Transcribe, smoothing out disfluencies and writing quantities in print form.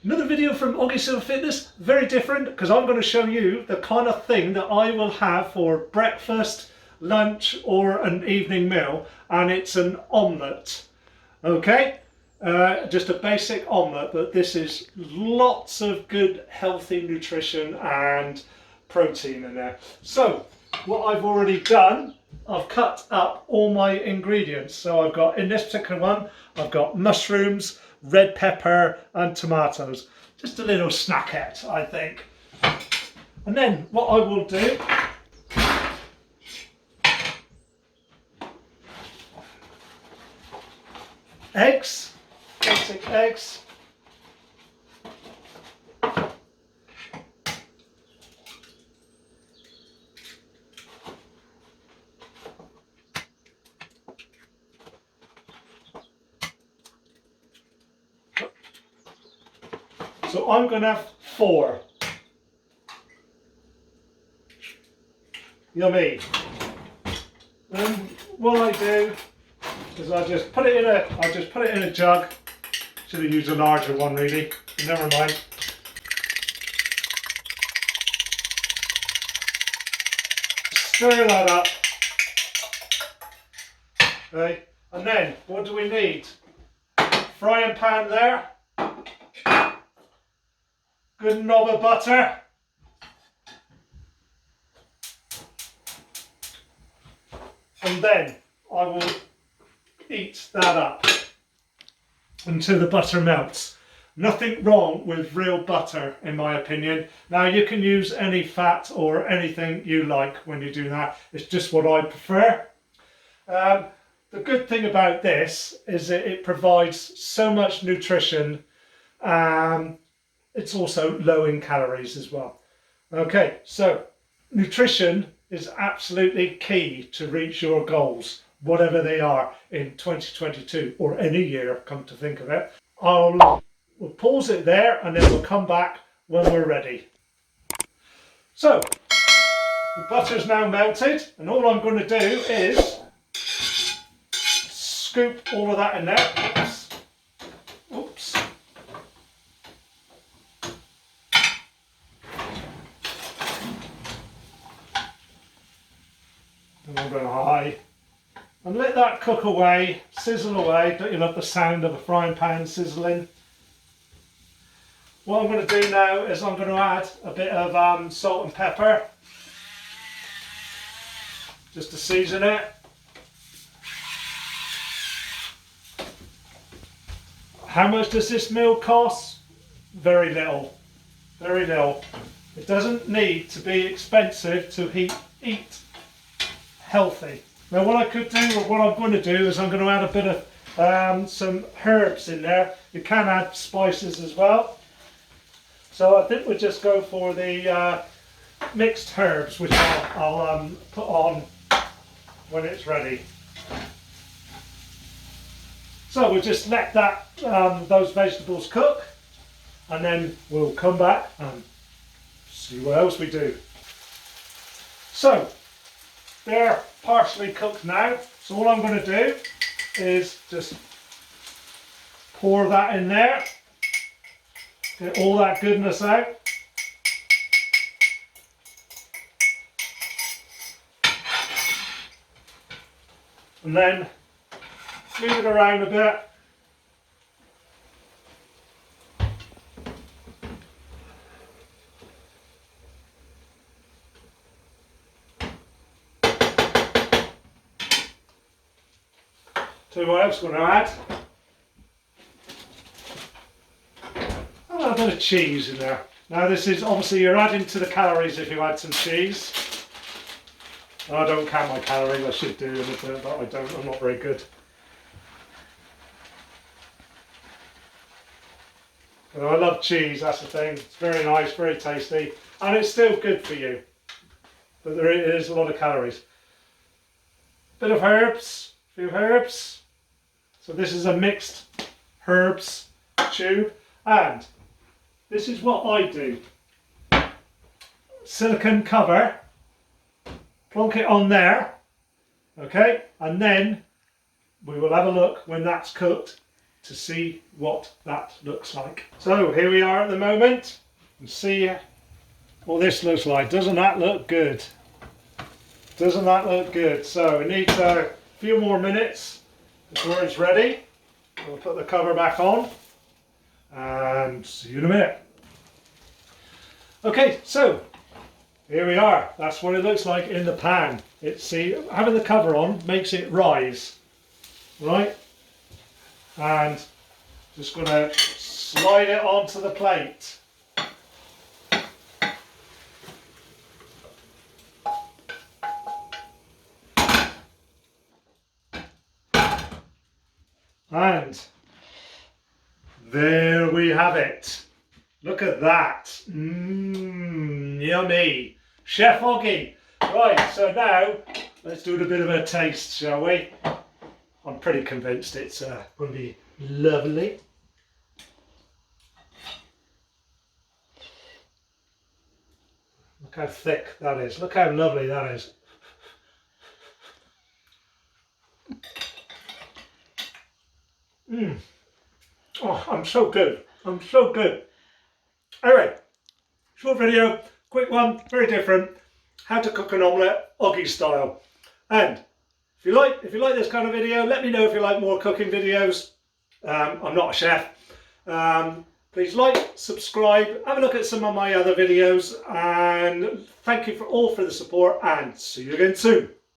Another video from Oggie Silver Fitness, very different because I'm going to show you the kind of thing that I will have for breakfast, lunch or an evening meal, and it's an omelette. Okay, just a basic omelette, but this is lots of good healthy nutrition and protein in there. So what I've already done, I've cut up all my ingredients. So I've got, in this particular one, I've got mushrooms, red pepper and tomatoes. Just a little snackette, I think. And then what I will do, eggs, basic eggs. So I'm going to have 4. Yummy. And what I do is I just put it in a jug. Should have used a larger one really. Never mind. Stir that up. Okay. And then what do we need? Frying pan there. Good knob of butter. And then I will eat that up until the butter melts. Nothing wrong with real butter in my opinion. Now you can use any fat or anything you like when you do that. It's just what I prefer. The good thing about this is that it provides so much nutrition. It's also low in calories as well. Okay, so nutrition is absolutely key to reach your goals, whatever they are in 2022 or any year, come to think of it. We'll pause it there and then we'll come back when we're ready. So, the butter's now melted and all I'm going to do is scoop all of that in there. Oops. And I'm going high and let that cook away, sizzle away. Don't you love the sound of a frying pan sizzling? What I'm going to do now is I'm going to add a bit of salt and pepper just to season it. How much does this meal cost? Very little. Very little. It doesn't need to be expensive to eat healthy. Now what I could do, or what I'm going to do, is I'm going to add a bit of some herbs in there. You can add spices as well. So I think we'll just go for the mixed herbs, which I'll put on when it's ready. So we'll just let that those vegetables cook, and then we'll come back and see what else we do. So they're partially cooked now, so all I'm going to do is just pour that in there, get all that goodness out. And then move it around a bit. Tell you what else I'm going to add. A bit of cheese in there. Now this is obviously, you're adding to the calories if you add some cheese. I don't count my calories, I should do, but I don't, I'm not very good. But I love cheese, that's the thing. It's very nice, very tasty, and it's still good for you. But there is a lot of calories. Bit of herbs, a few herbs. So this is a mixed herbs tube, and this is what I do. Silicone cover, plonk it on there, okay, and then we will have a look when that's cooked to see what that looks like. So here we are at the moment, and see what this looks like. Doesn't that look good? Doesn't that look good? So it needs a few more minutes before it's ready. We'll put the cover back on and see you in a minute. Okay, so here we are. That's what it looks like in the pan. See, having the cover on makes it rise, right? And just going to slide it onto the plate. And there we have it. Look at that. Yummy. Chef Oggie. Right, so now let's do a bit of a taste, shall we? I'm pretty convinced it's going to be lovely. Look how thick that is. Look how lovely that is. Oh, I'm so good. I'm so good. Anyway, short video, quick one, very different. How to cook an omelette, Oggie style. And if you like this kind of video, let me know if you like more cooking videos. I'm not a chef. Please like, subscribe, have a look at some of my other videos, and thank you all for the support, and see you again soon.